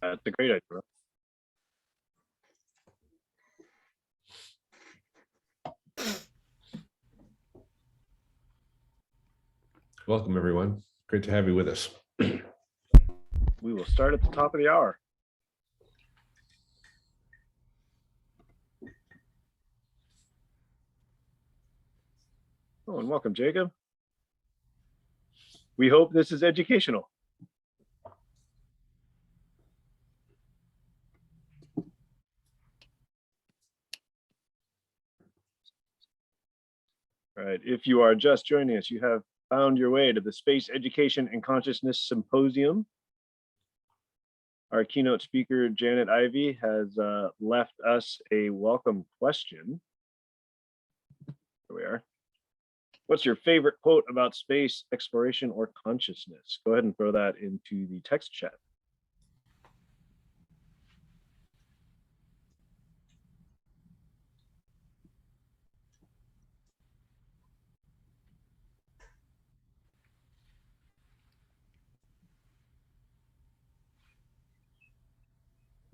That's a great idea. Welcome, everyone. Great to have you with us. We will start at the top of the hour. Oh, and welcome, Jacob. We hope this is educational. All right, if you are just joining us, you have found your way to the Space Education and Consciousness Symposium. Our keynote speaker, Janet Ivey, has left us a welcome question. Here we are. What's your favorite quote about space exploration or consciousness? Go ahead and throw that into the text chat.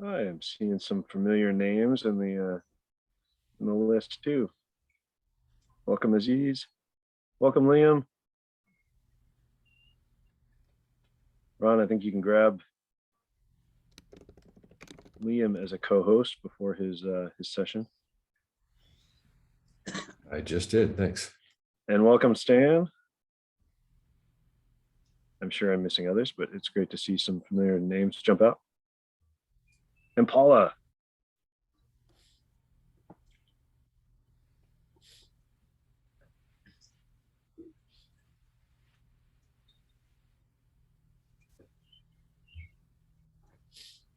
I am seeing some familiar names in the list too. Welcome, Aziz. Welcome, Liam. Ron, I think you can grab Liam as a co-host before his session. I just did. Thanks. And welcome, Stan. I'm sure I'm missing others, but it's great to see some familiar names jump out. And Paula.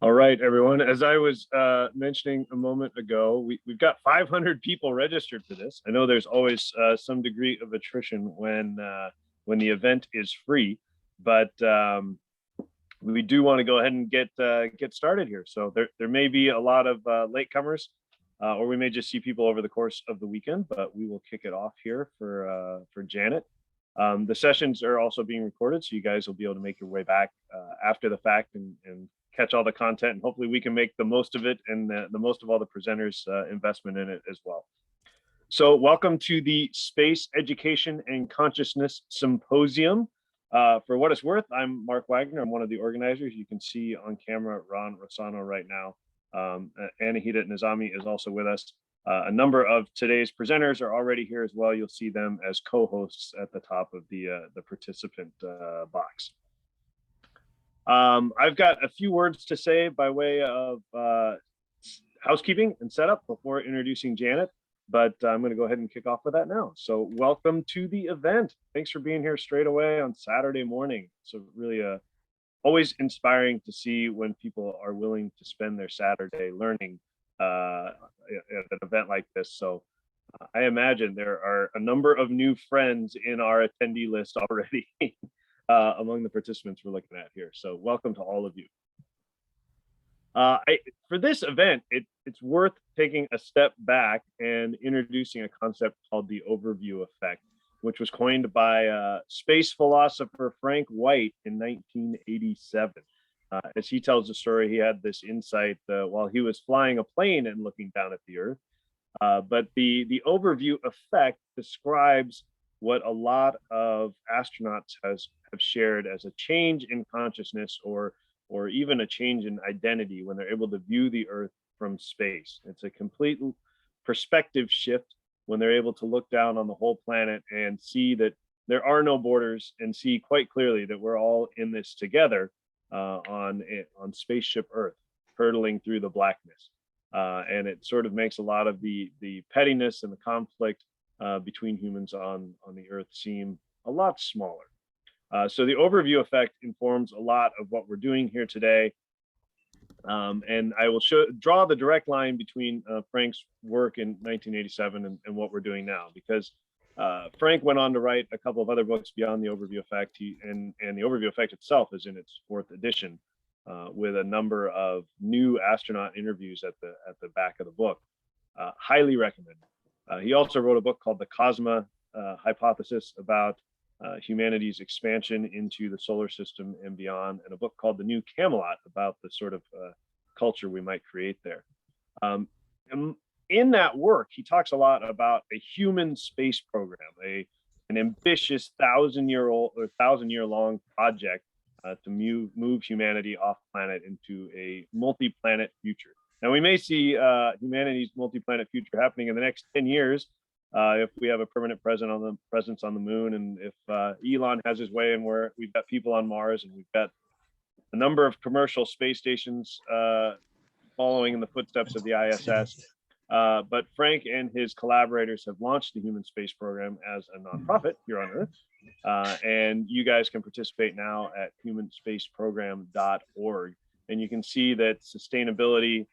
All right, everyone. As I was mentioning a moment ago, we've got 500 people registered for this. I know there's always some degree of attrition when the event is free, but we do want to go ahead and get started here. So there may be a lot of latecomers, or we may just see people over the course of the weekend. But we will kick it off here for Janet. The sessions are also being recorded, so you guys will be able to make your way back after the fact and catch all the content, and hopefully we can make the most of it and the most of all the presenters' investment in it as well. So welcome to the Space Education and Consciousness Symposium. For what it's worth, I'm Mark Wagner. I'm one of the organizers. You can see on camera Ron Rossano right now. Anahita Nizami is also with us. A number of today's presenters are already here as well. You'll see them as co-hosts at the top of the participant box. I've got a few words to say by way of housekeeping and setup before introducing Janet, but I'm going to go ahead and kick off with that now. So welcome to the event. Thanks for being here straight away on Saturday morning. So really always inspiring to see when people are willing to spend their Saturday learning at an event like this. So I imagine there are a number of new friends in our attendee list already. Among the participants we're looking at here. So welcome to all of you. For this event, it's worth taking a step back and introducing a concept called the overview effect, which was coined by space philosopher Frank White in 1987. As he tells the story, he had this insight while he was flying a plane and looking down at the Earth. But the overview effect describes what a lot of astronauts have shared as a change in consciousness or even a change in identity when they're able to view the Earth from space. It's a complete perspective shift when they're able to look down on the whole planet and see that there are no borders and see quite clearly that we're all in this together on spaceship Earth, hurtling through the blackness. And it sort of makes a lot of the pettiness and the conflict between humans on the Earth seem a lot smaller. So the overview effect informs a lot of what we're doing here today. And I will draw the direct line between Frank's work in 1987 and what we're doing now, because Frank went on to write a couple of other books beyond the overview effect. And the overview effect itself is in its 4th edition with a number of new astronaut interviews at the back of the book. Highly recommended. He also wrote a book called The Cosma Hypothesis about humanity's expansion into the solar system and beyond, and a book called The New Camelot about the sort of culture we might create there. And in that work, he talks a lot about a human space program, an ambitious 1,000-year-long project to move humanity off planet into a multi-planet future. Now, we may see humanity's multi-planet future happening in the next 10 years if we have a permanent presence on the moon, and if Elon has his way, and we've got people on Mars, and we've got a number of commercial space stations following in the footsteps of the ISS. But Frank and his collaborators have launched the Human Space Program as a nonprofit here on Earth. And you guys can participate now at humanspaceprogram.org. And you can see that sustainability,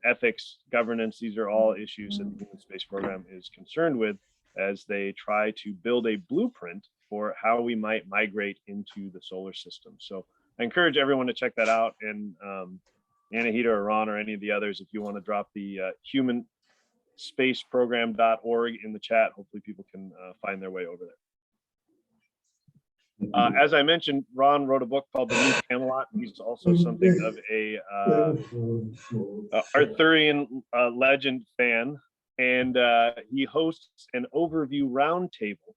ethics, governance, these are all issues that the Human Space Program is concerned with as they try to build a blueprint for how we might migrate into the solar system. So I encourage everyone to check that out. And Anahita or Ron or any of the others, if you want to drop the humanspaceprogram.org in the chat, hopefully people can find their way over there. As I mentioned, Ron wrote a book called The New Camelot. He's also something of a Arthurian legend fan, and he hosts an overview roundtable.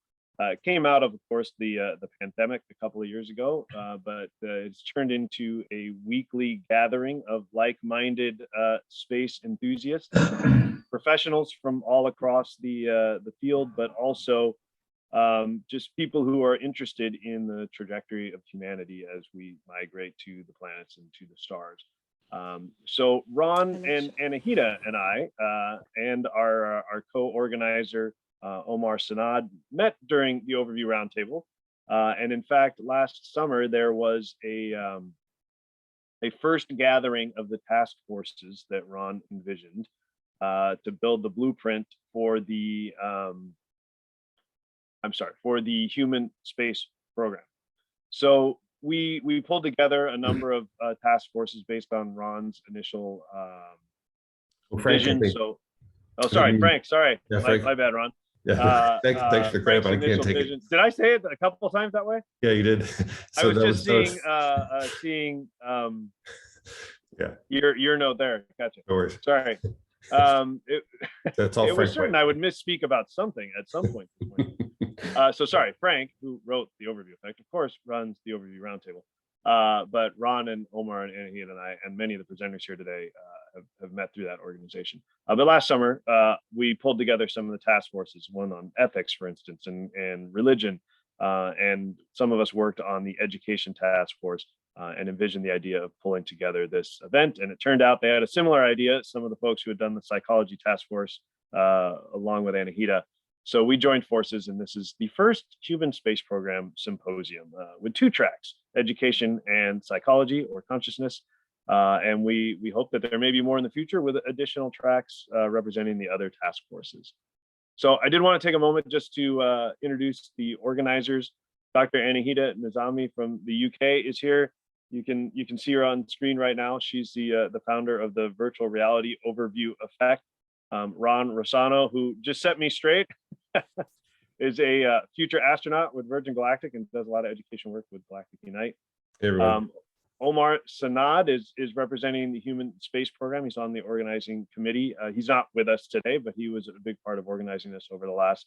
Came out of course, the pandemic a couple of years ago, but it's turned into a weekly gathering of like-minded space enthusiasts, professionals from all across the field, but also just people who are interested in the trajectory of humanity as we migrate to the planets and to the stars. So Ron and Anahita and I and our co-organizer Omar Sanad met during the overview roundtable, and in fact, last summer there was a first gathering of the task forces that Ron envisioned to build the blueprint for the Human Space Program. So we pulled together a number of task forces based on Ron's initial vision. Frank. Sorry, yeah, Frank. My bad, Ron. Yeah, thanks for clarifying. I can't take it. Did I say it a couple of times that way? Yeah, you did. I was just seeing yeah, your note there. Gotcha. No worries. Sorry. That's all. It was certain I would misspeak about something at some point. So sorry, Frank, who wrote the overview effect, of course, runs the overview roundtable. But Ron and Omar and Anahita and I and many of the presenters here today have met through that organization. But last summer, we pulled together some of the task forces, one on ethics, for instance, and religion. And some of us worked on the education task force and envisioned the idea of pulling together this event. And it turned out they had a similar idea, some of the folks who had done the psychology task force, along with Anahita. So we joined forces, and this is the first Human Space Program symposium with two tracks, education and psychology or consciousness. And we hope that there may be more in the future with additional tracks representing the other task forces. So I did want to take a moment just to introduce the organizers. Dr. Anahita Nizami from the UK is here. You can see her on screen right now. She's the founder of the Virtual Reality Overview Effect. Ron Rossano, who just set me straight, is a future astronaut with Virgin Galactic and does a lot of education work with Galactic Unite. Hey, Omar Sanad is representing the Human Space Program. He's on the organizing committee. He's not with us today, but he was a big part of organizing this over the last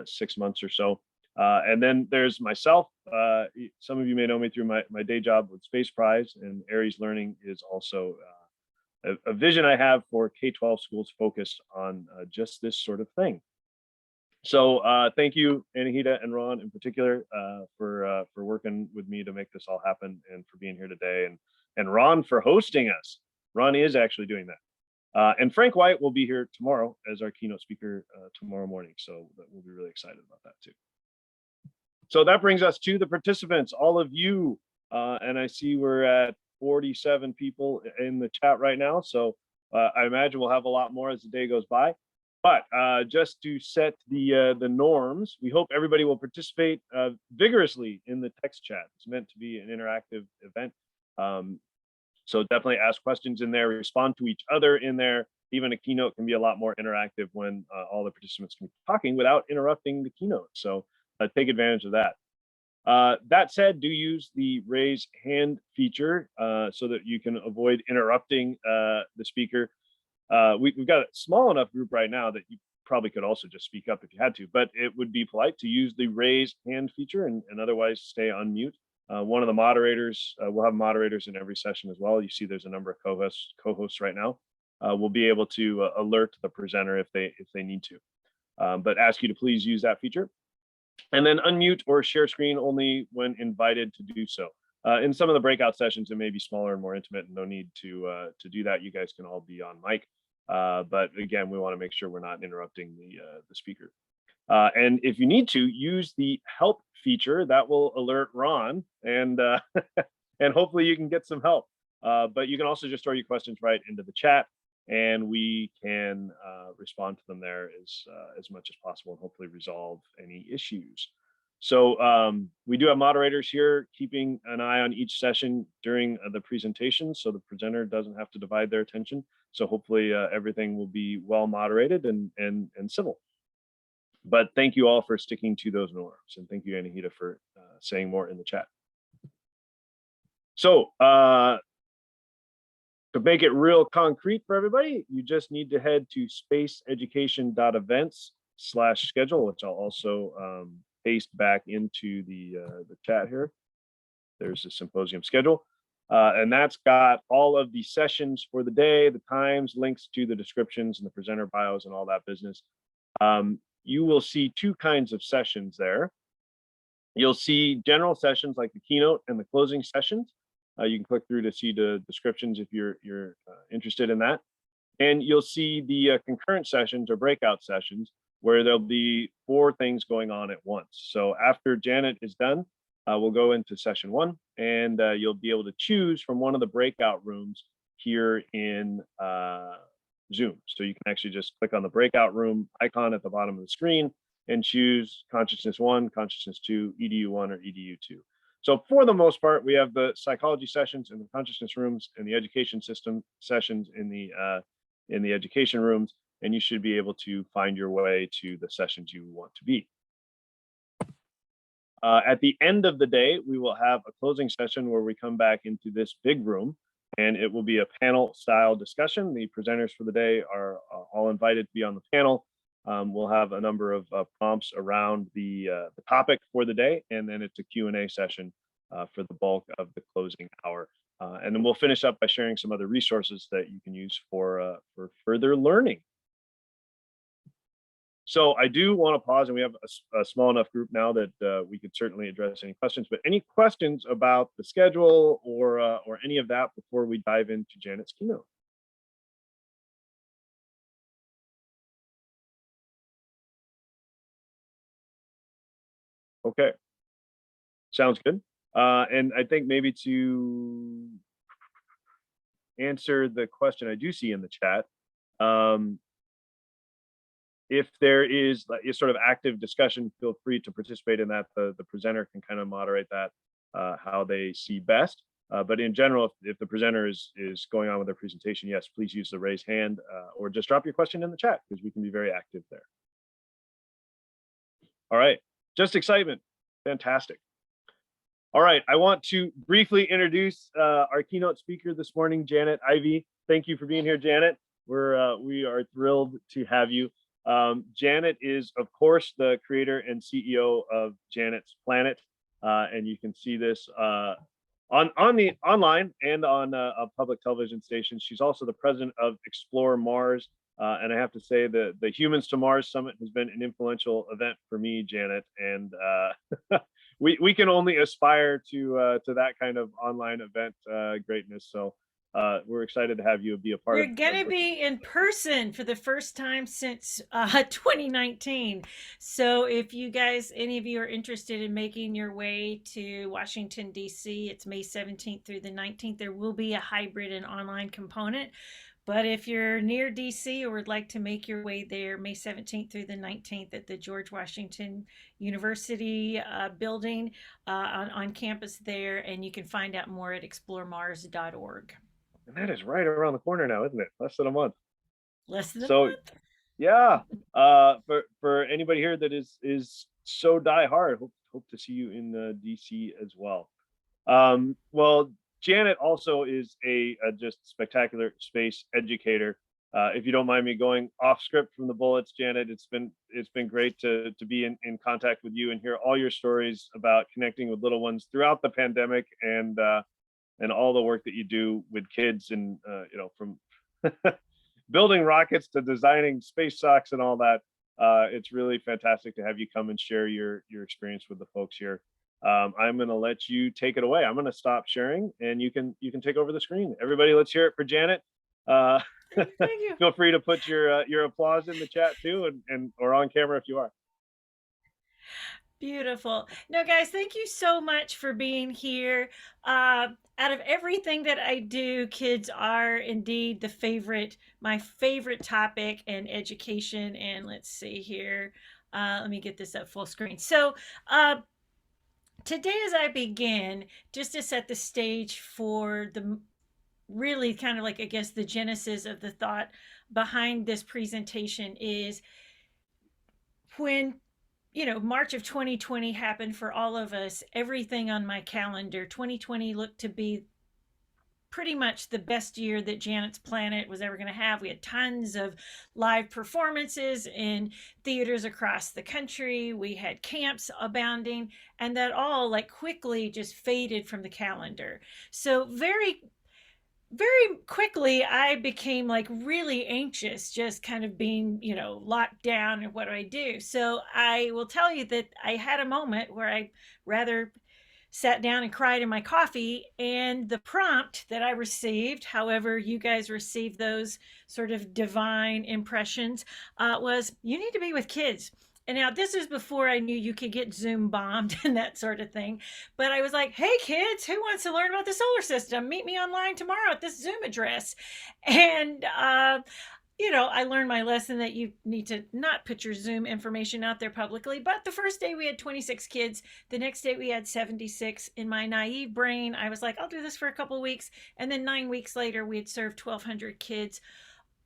6 months or so. And then there's myself. Some of you may know me through my day job with Space Prize, and Aries Learning is also a vision I have for K-12 schools focused on just this sort of thing. So thank you, Anahita and Ron in particular, for working with me to make this all happen and for being here today, and Ron for hosting us. Ron is actually doing that. And Frank White will be here tomorrow as our keynote speaker tomorrow morning. So we'll be really excited about that too. So that brings us to the participants, all of you. And I see we're at 47 people in the chat right now. So I imagine we'll have a lot more as the day goes by. But just to set the norms, we hope everybody will participate vigorously in the text chat. It's meant to be an interactive event. So definitely ask questions in there, respond to each other in there. Even a keynote can be a lot more interactive when all the participants can be talking without interrupting the keynote. So take advantage of that. That said, do use the raise hand feature so that you can avoid interrupting the speaker. We've got a small enough group right now that you probably could also just speak up if you had to, but it would be polite to use the raise hand feature and otherwise stay on mute. One of the moderators, we'll have moderators in every session as well. You see there's a number of co-hosts right now. We'll be able to alert the presenter if they need to, but ask you to please use that feature. And then unmute or share screen only when invited to do so. In some of the breakout sessions, it may be smaller and more intimate, and no need to do that. You guys can all be on mic. But again, we want to make sure we're not interrupting the speaker. And if you need to, use the help feature that will alert Ron, and and hopefully you can get some help. But you can also just throw your questions right into the chat, and we can respond to them there as much as possible and hopefully resolve any issues. So we do have moderators here keeping an eye on each session during the presentation, so the presenter doesn't have to divide their attention. So hopefully everything will be well moderated and civil. But thank you all for sticking to those norms, and thank you, Anahita, for saying more in the chat. So to make it real concrete for everybody, you just need to head to spaceeducation.events/schedule, which I'll also paste back into the chat here. There's the symposium schedule. And that's got all of the sessions for the day, the times, links to the descriptions and the presenter bios and all that business. You will see two kinds of sessions there. You'll see general sessions like the keynote and the closing sessions. You can click through to see the descriptions if you're interested in that. And you'll see the concurrent sessions or breakout sessions where there'll be 4 things going on at once. So after Janet is done, we'll go into session 1, and you'll be able to choose from one of the breakout rooms here in Zoom. So you can actually just click on the breakout room icon at the bottom of the screen and choose Consciousness 1, Consciousness 2, EDU 1, or EDU 2. So for the most part, we have the psychology sessions in the consciousness rooms and the education system sessions in the education rooms, and you should be able to find your way to the sessions you want to be. At the end of the day, we will have a closing session where we come back into this big room, and it will be a panel style discussion. The presenters for the day are all invited to be on the panel. We'll have a number of prompts around the topic for the day, and then it's a Q&A session for the bulk of the closing hour. And then we'll finish up by sharing some other resources that you can use for further learning. So I do want to pause, and we have a small enough group now that we could certainly address any questions, but any questions about the schedule or any of that before we dive into Janet's keynote? Okay, sounds good. And I think maybe to answer the question I do see in the chat, if there is a sort of active discussion, feel free to participate in that. The presenter can kind of moderate that how they see best. But in general, if the presenter is going on with their presentation, yes, please use the raise hand or just drop your question in the chat, because we can be very active there. All right, just excitement. Fantastic. All right, I want to briefly introduce our keynote speaker this morning, Janet Ivey. Thank you for being here, Janet. We are thrilled to have you. Janet is, of course, the creator and CEO of Janet's Planet, and you can see this on the online and on a public television station. She's also the president of Explore Mars, and I have to say the Humans to Mars Summit has been an influential event for me, Janet, and we can only aspire to that kind of online event greatness. So we're excited to have you be a part of. We're going to be in person for the first time since 2019. So if you guys, any of you are interested in making your way to Washington, D.C., it's May 17th through the 19th. There will be a hybrid and online component. But if you're near DC or would like to make your way there, May 17th through the 19th at the George Washington University building on campus there, and you can find out more at exploremars.org. And that is right around the corner now, isn't it? Less than a month. Less than a month. Yeah. For anybody here that is so die hard. Hope to see you in DC as well. Well, Janet also is a just spectacular space educator. If you don't mind me going off script from the bullets, Janet, it's been great to be in contact with you and hear all your stories about connecting with little ones throughout the pandemic, and all the work that you do with kids, and from building rockets to designing space socks and all that. It's really fantastic to have you come and share your experience with the folks here. I'm going to let you take it away. I'm going to stop sharing, and you can take over the screen. Everybody, let's hear it for Janet. Uh, Thank you. Feel free to put your applause in the chat too, and or on camera if you are. Beautiful. No, guys, thank you so much for being here. Out of everything that I do, kids are indeed my favorite topic in education. And let's see here. Let me get this up full screen. So, today, as I begin, just to set the stage for the really kind of like, I guess, the genesis of the thought behind this presentation is when March of 2020 happened for all of us. Everything on my calendar, 2020 looked to be pretty much the best year that Janet's Planet was ever going to have. We had tons of live performances in theaters across the country. We had camps abounding, and that all like quickly just faded from the calendar. So very quickly I became like really anxious, just kind of being locked down, and what do I do? So I will tell you that I had a moment where I rather sat down and cried in my coffee, and the prompt that I received, however you guys received those sort of divine impressions, was, you need to be with kids. And now this is before I knew you could get Zoom bombed and that sort of thing. But I was like, hey, kids, who wants to learn about the solar system? Meet me online tomorrow at this Zoom address. And, I learned my lesson that you need to not put your Zoom information out there publicly. But the first day we had 26 kids. The next day we had 76. In my naive brain, I was like, I'll do this for a couple of weeks. And then 9 weeks later, we had served 1,200 kids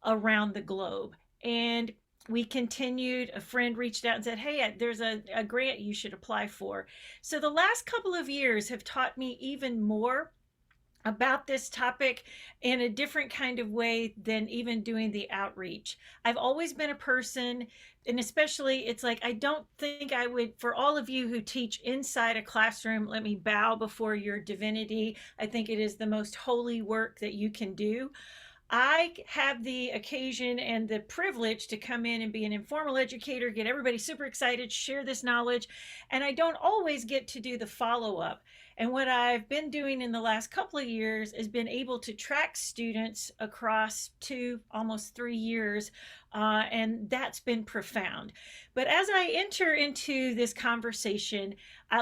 around the globe. And we continued. A friend reached out and said, hey, there's a grant you should apply for. So the last couple of years have taught me even more about this topic in a different kind of way than even doing the outreach. I've always been a person, and especially it's like, I don't think I would, for all of you who teach inside a classroom, let me bow before your divinity. I think it is the most holy work that you can do. I have the occasion and the privilege to come in and be an informal educator, get everybody super excited, share this knowledge, and I don't always get to do the follow-up. And what I've been doing in the last couple of years is been able to track students across 2, almost 3 years, and that's been profound. But as I enter into this conversation,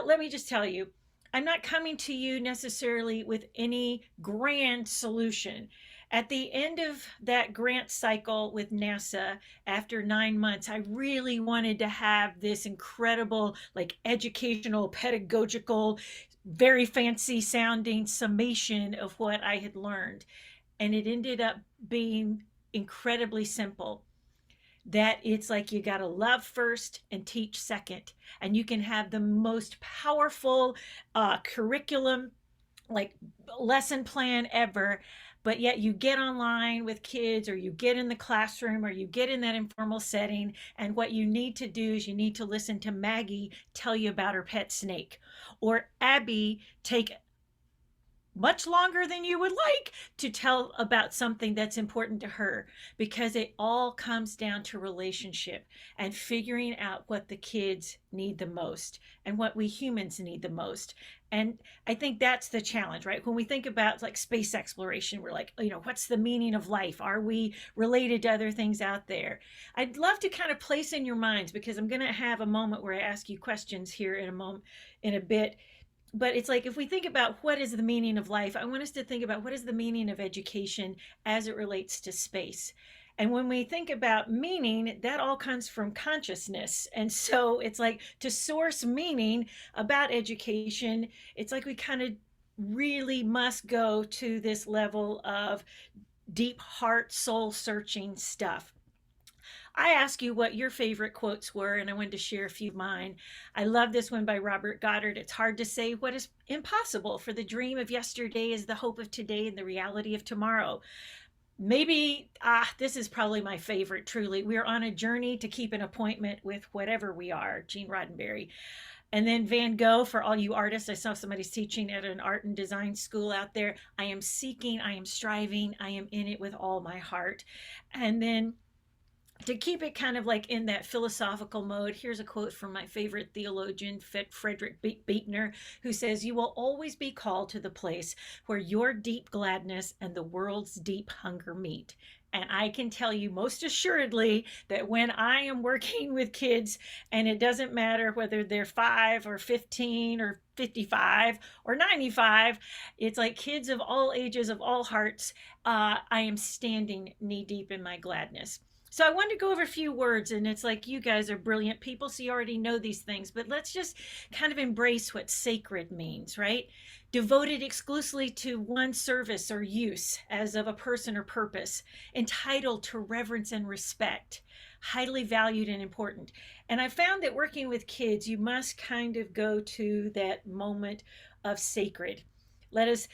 let me just tell you, I'm not coming to you necessarily with any grand solution. At the end of that grant cycle with NASA, after 9 months, I really wanted to have this incredible, like, educational, pedagogical, very fancy sounding summation of what I had learned. And it ended up being incredibly simple. That it's like you got to love first and teach second. And you can have the most powerful curriculum, like lesson plan ever, but yet you get online with kids, or you get in the classroom, or you get in that informal setting, and what you need to do is you need to listen to Maggie tell you about her pet snake, or Abby take much longer than you would like to tell about something that's important to her, because it all comes down to relationship and figuring out what the kids need the most and what we humans need the most. And I think that's the challenge, right? When we think about like space exploration, we're like, what's the meaning of life? Are we related to other things out there? I'd love to kind of place in your minds, because I'm going to have a moment where I ask you questions here in a bit. But it's like, if we think about what is the meaning of life, I want us to think about what is the meaning of education as it relates to space. And when we think about meaning, that all comes from consciousness. And so it's like, to source meaning about education, it's like we kind of really must go to this level of deep heart, soul searching stuff. I asked you what your favorite quotes were, and I wanted to share a few of mine. I love this one by Robert Goddard. It's hard to say what is impossible, for the dream of yesterday is the hope of today and the reality of tomorrow. Maybe this is probably my favorite. Truly, we're on a journey to keep an appointment with whatever we are. Gene Roddenberry. And then Van Gogh, for all you artists. I saw somebody's teaching at an art and design school out there. I am seeking, I am striving, I am in it with all my heart. And then to keep it kind of like in that philosophical mode, here's a quote from my favorite theologian, Frederick Buechner, who says, "You will always be called to the place where your deep gladness and the world's deep hunger meet." And I can tell you most assuredly that when I am working with kids, and it doesn't matter whether they're 5 or 15 or 55 or 95, it's like kids of all ages, of all hearts, I am standing knee deep in my gladness. So I wanted to go over a few words, and it's like you guys are brilliant people, so you already know these things, but let's just kind of embrace what sacred means, right? Devoted exclusively to one service or use as of a person or purpose, entitled to reverence and respect, highly valued and important. And I found that working with kids, you must kind of go to that moment of sacred. Let us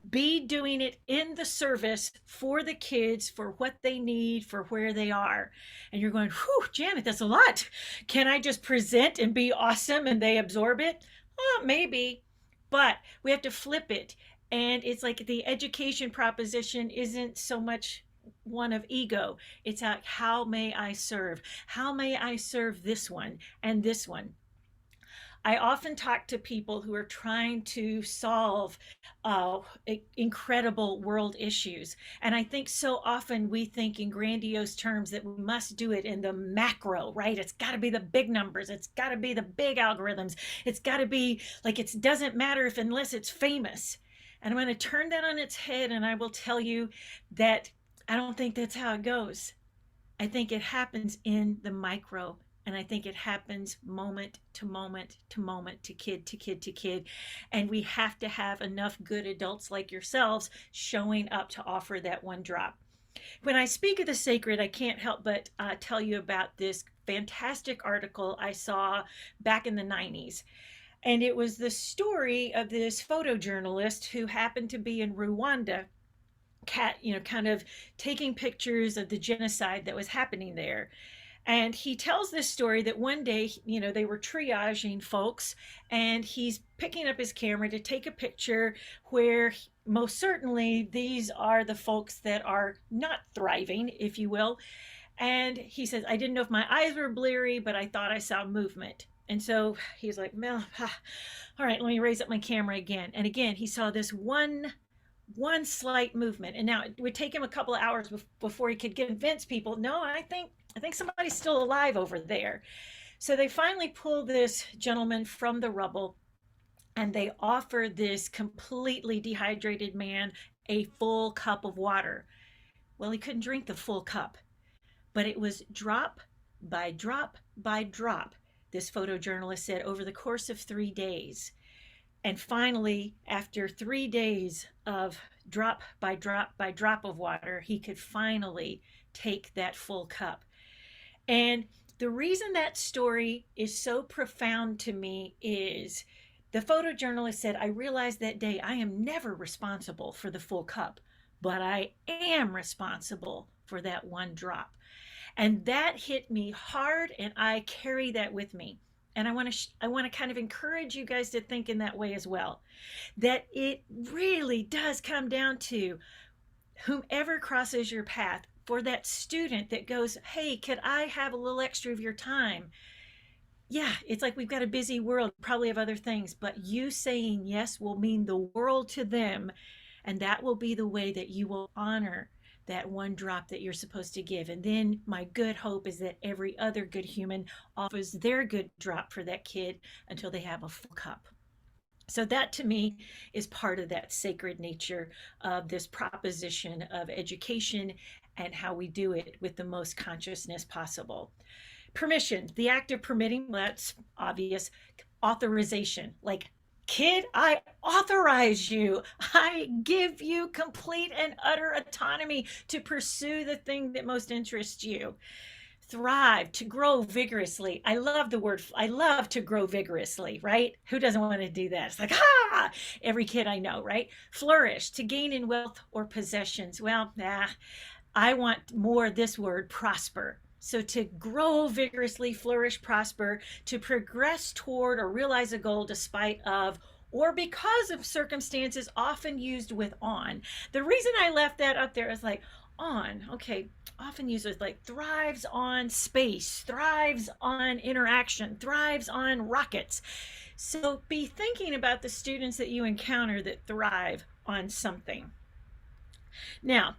be doing it in the service for the kids, for what they need, for where they are. And you're going, whew, Janet, that's a lot. Can I just present and be awesome and they absorb it? Oh, maybe, but we have to flip it. And it's like the education proposition isn't so much one of ego. It's like, how may I serve? How may I serve this one and this one? I often talk to people who are trying to solve incredible world issues. And I think so often we think in grandiose terms that we must do it in the macro, right? It's got to be the big numbers. It's got to be the big algorithms. It's got to be like, it doesn't matter if unless it's famous. And I'm going to turn that on its head, and I will tell you that I don't think that's how it goes. I think it happens in the micro. And I think it happens moment to moment to moment, to kid to kid to kid. And we have to have enough good adults like yourselves showing up to offer that one drop. When I speak of the sacred, I can't help but tell you about this fantastic article I saw back in the 90s. And it was the story of this photojournalist who happened to be in Rwanda, kind of taking pictures of the genocide that was happening there. And he tells this story that one day, they were triaging folks, and he's picking up his camera to take a picture where most certainly these are the folks that are not thriving, if you will. And he says, I didn't know if my eyes were bleary, but I thought I saw movement. And so he's like, well, all right, let me raise up my camera again. And again, he saw this one slight movement. And now it would take him a couple of hours before he could convince people, no, I think somebody's still alive over there. So they finally pull this gentleman from the rubble, and they offer this completely dehydrated man a full cup of water. Well, he couldn't drink the full cup, but it was drop by drop by drop, this photojournalist said, over the course of 3 days. And finally, after 3 days of drop by drop by drop of water, he could finally take that full cup. And the reason that story is so profound to me is the photojournalist said, I realized that day I am never responsible for the full cup, but I am responsible for that one drop. And that hit me hard, and I carry that with me. And I want to kind of encourage you guys to think in that way as well, that it really does come down to whomever crosses your path. For that student that goes, hey, could I have a little extra of your time? Yeah, it's like we've got a busy world, probably have other things, but you saying yes will mean the world to them. And that will be the way that you will honor that one drop that you're supposed to give. And then my good hope is that every other good human offers their good drop for that kid until they have a full cup. So that to me is part of that sacred nature of this proposition of education and how we do it with the most consciousness possible. Permission, the act of permitting, well, that's obvious. Authorization, like, kid, I authorize you. I give you complete and utter autonomy to pursue the thing that most interests you. thrive, to grow vigorously. I love the word, I love to grow vigorously, right? Who doesn't want to do that? It's like, ah, every kid I know, right? Flourish, to gain in wealth or possessions. Well, I want more this word, prosper. So to grow vigorously, flourish, prosper, to progress toward or realize a goal despite of or because of circumstances, often used with on. The reason I left that up there is like, on, okay, often used with like thrives on space, thrives on interaction, thrives on rockets. So be thinking about the students that you encounter that thrive on something. Now,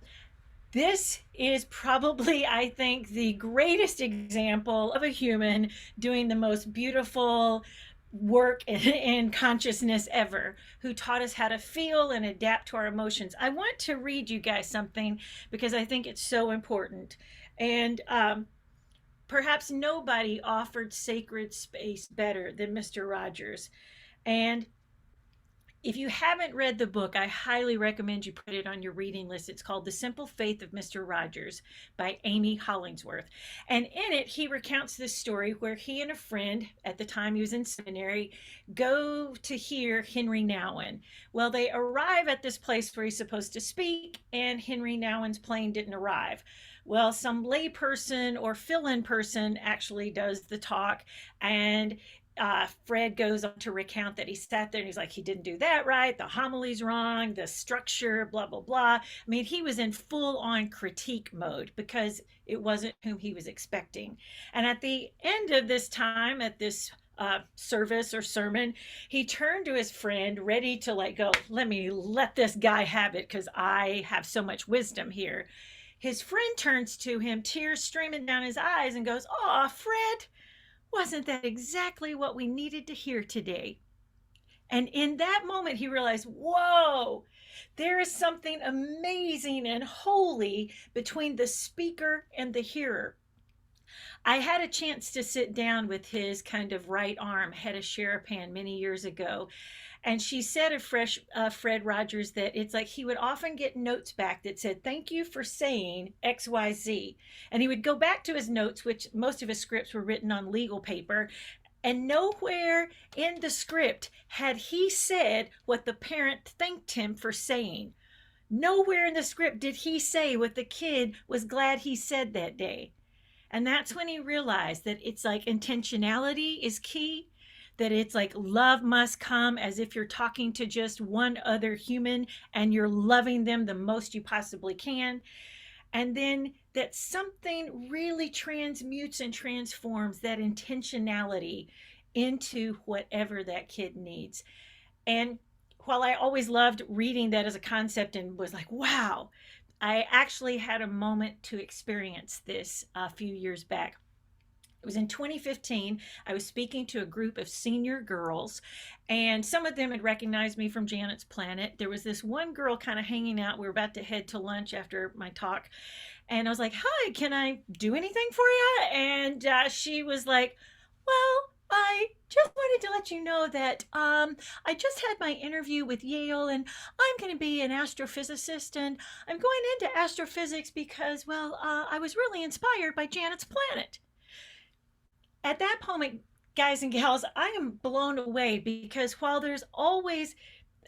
this is probably, I think, the greatest example of a human doing the most beautiful work in consciousness ever, who taught us how to feel and adapt to our emotions. I want to read you guys something because I think it's so important. And perhaps nobody offered sacred space better than Mr. Rogers. And if you haven't read the book, I highly recommend you put it on your reading list. It's called The Simple Faith of Mr. Rogers by Amy Hollingsworth. And in it, he recounts this story where he and a friend, at the time he was in seminary, go to hear Henry Nouwen. Well, they arrive at this place where he's supposed to speak, and Henry Nouwen's plane didn't arrive. Well, some layperson or fill-in person actually does the talk, and Fred goes on to recount that he sat there and he's like, he didn't do that right, the homily's wrong, the structure, blah, blah, blah. I mean, he was in full on critique mode because it wasn't whom he was expecting. And at the end of this time, at this service or sermon, he turned to his friend ready to like go, let this guy have it because I have so much wisdom here. His friend turns to him, tears streaming down his eyes, and goes, "Oh, Fred, wasn't that exactly what we needed to hear today?" And in that moment, he realized, whoa, there is something amazing and holy between the speaker and the hearer. I had a chance to sit down with his kind of right arm, Hedda Sherapan, many years ago. And she said of Fred Rogers that it's like he would often get notes back that said, "Thank you for saying XYZ." And he would go back to his notes, which most of his scripts were written on legal paper. And nowhere in the script had he said what the parent thanked him for saying. Nowhere in the script did he say what the kid was glad he said that day. And that's when he realized that it's like intentionality is key, that it's like love must come as if you're talking to just one other human and you're loving them the most you possibly can. And then that something really transmutes and transforms that intentionality into whatever that kid needs. And while I always loved reading that as a concept and was like, wow, I actually had a moment to experience this a few years back. It was in 2015. I was speaking to a group of senior girls, and some of them had recognized me from Janet's Planet. There was this one girl kind of hanging out. We were about to head to lunch after my talk, and I was like, "Hi, can I do anything for you?" And she was like, "Well, I just wanted to let you know that I just had my interview with Yale, and I'm going to be an astrophysicist, and I'm going into astrophysics because, well, I was really inspired by Janet's Planet." At that moment, guys and gals, I am blown away because while there's always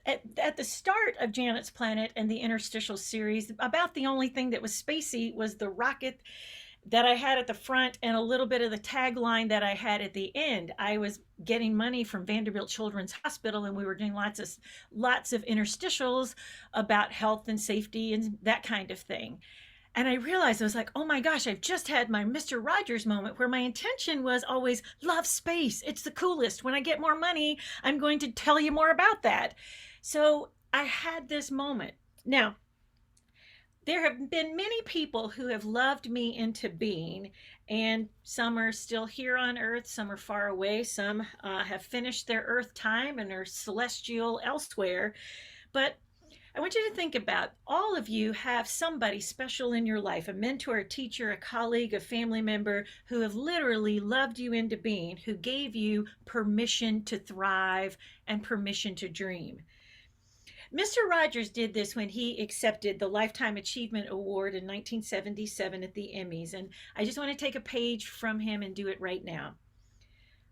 at the start of Janet's Planet and the interstitial series, about the only thing that was spacey was the rocket that I had at the front and a little bit of the tagline that I had at the end. I was getting money from Vanderbilt Children's Hospital, and we were doing lots of interstitials about health and safety and that kind of thing. And I realized, I was like, oh my gosh, I've just had my Mr. Rogers moment where my intention was always love space. It's the coolest. When I get more money, I'm going to tell you more about that. So I had this moment. Now, there have been many people who have loved me into being, and some are still here on Earth, some are far away, some have finished their Earth time and are celestial elsewhere. But I want you to think about all of you have somebody special in your life, a mentor, a teacher, a colleague, a family member who have literally loved you into being, who gave you permission to thrive and permission to dream. Mr. Rogers did this when he accepted the Lifetime Achievement Award in 1977 at the Emmys. And I just want to take a page from him and do it right now.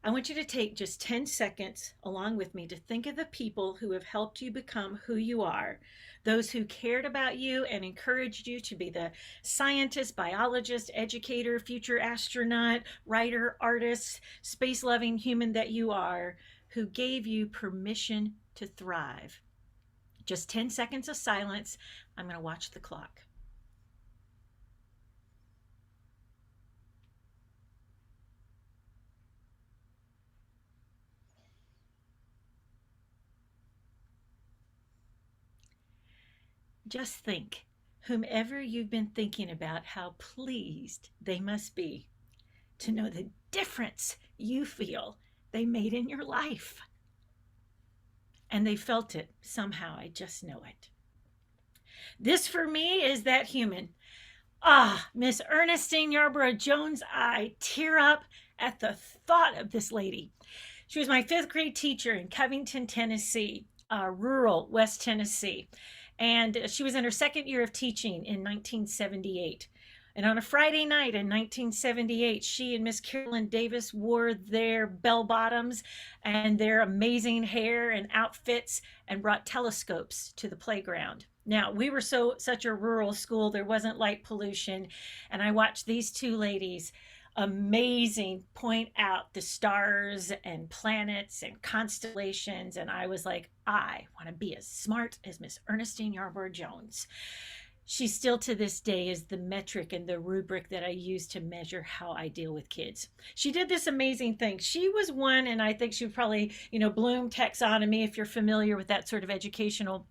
I want you to take just 10 seconds along with me to think of the people who have helped you become who you are, those who cared about you and encouraged you to be the scientist, biologist, educator, future astronaut, writer, artist, space loving human that you are, who gave you permission to thrive. Just 10 seconds of silence. I'm going to watch the clock. Just think, whomever you've been thinking about, how pleased they must be to know the difference you feel they made in your life. And they felt it somehow. I just know it. This for me is that human. Miss Ernestine Yarborough Jones, I tear up at the thought of this lady. She was my 5th grade teacher in Covington, Tennessee, rural West Tennessee. And she was in her 2nd year of teaching in 1978. And on a Friday night in 1978, she and Miss Carolyn Davis wore their bell bottoms and their amazing hair and outfits and brought telescopes to the playground. Now, we were such a rural school, there wasn't light pollution. And I watched these 2 ladies, amazing, point out the stars and planets and constellations. And I was like, I want to be as smart as Miss Ernestine Yarborough Jones. She still to this day is the metric and the rubric that I use to measure how I deal with kids. She did this amazing thing. She was one, and I think she would probably, Bloom taxonomy, if you're familiar with that sort of educational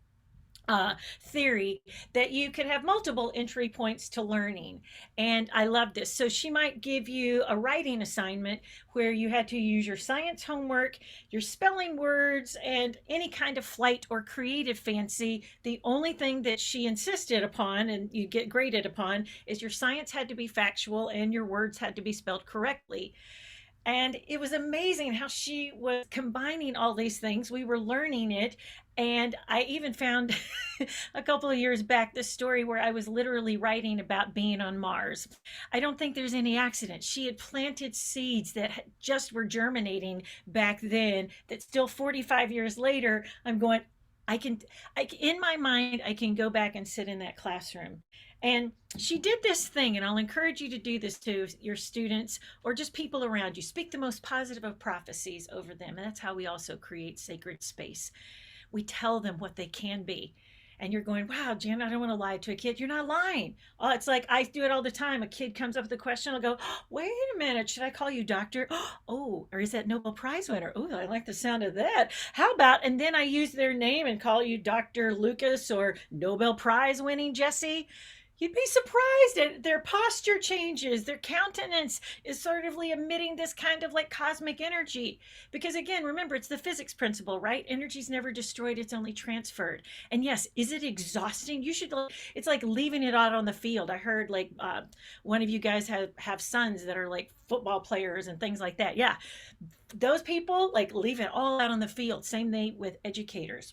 theory, that you could have multiple entry points to learning. And I love this. So she might give you a writing assignment where you had to use your science homework, your spelling words, and any kind of flight or creative fancy. The only thing that she insisted upon, and you get graded upon, is your science had to be factual and your words had to be spelled correctly. And it was amazing how she was combining all these things. We were learning it. And I even found a couple of years back this story where I was literally writing about being on Mars. I don't think there's any accident. She had planted seeds that just were germinating back then, that still 45 years later, I'm going, in my mind, I can go back and sit in that classroom. And she did this thing, and I'll encourage you to do this to your students or just people around you. Speak the most positive of prophecies over them. And that's how we also create sacred space. We tell them what they can be. And you're going, wow, Jan, I don't want to lie to a kid. You're not lying. Oh, it's like I do it all the time. A kid comes up with a question. I'll go, wait a minute. Should I call you doctor? Oh, or is that Nobel Prize winner? Oh, I like the sound of that. How about, and then I use their name and call you Dr. Lucas or Nobel Prize winning Jesse. You'd be surprised at their posture changes. Their countenance is sort of emitting this kind of like cosmic energy. Because again, remember, it's the physics principle, right? Energy's never destroyed, it's only transferred. And yes, is it exhausting? It's like leaving it out on the field. I heard one of you guys have sons that are like football players and things like that. Yeah, those people leave it all out on the field. Same thing with educators.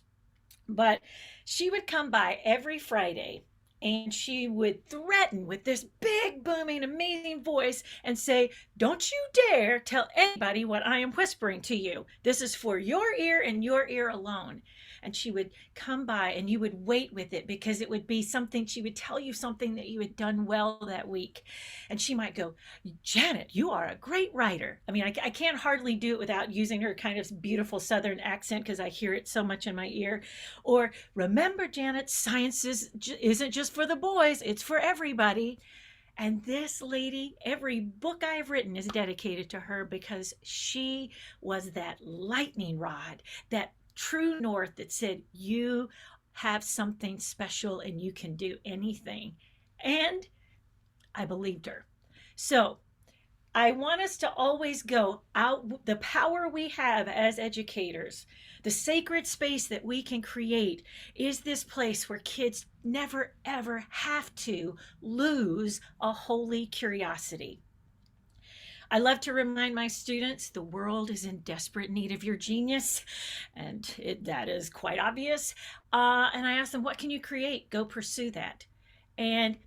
But she would come by every Friday, and she would threaten with this big, booming, amazing voice and say, don't you dare tell anybody what I am whispering to you. This is for your ear and your ear alone. And she would come by and you would wait with it, because it would be something, she would tell you something that you had done well that week. And she might go, Janet, you are a great writer. I mean, I can't hardly do it without using her kind of beautiful Southern accent, because I hear it so much in my ear. Or, remember, Janet, science isn't just for the boys, it's for everybody. And this lady, every book I've written is dedicated to her, because she was that lightning rod, that true north that said, you have something special and you can do anything. And I believed her. So I want us to always go out, the power we have as educators, the sacred space that we can create is this place where kids never ever have to lose a holy curiosity. I love to remind my students the world is in desperate need of your genius, and that is quite obvious. And I ask them, what can you create? Go pursue that. And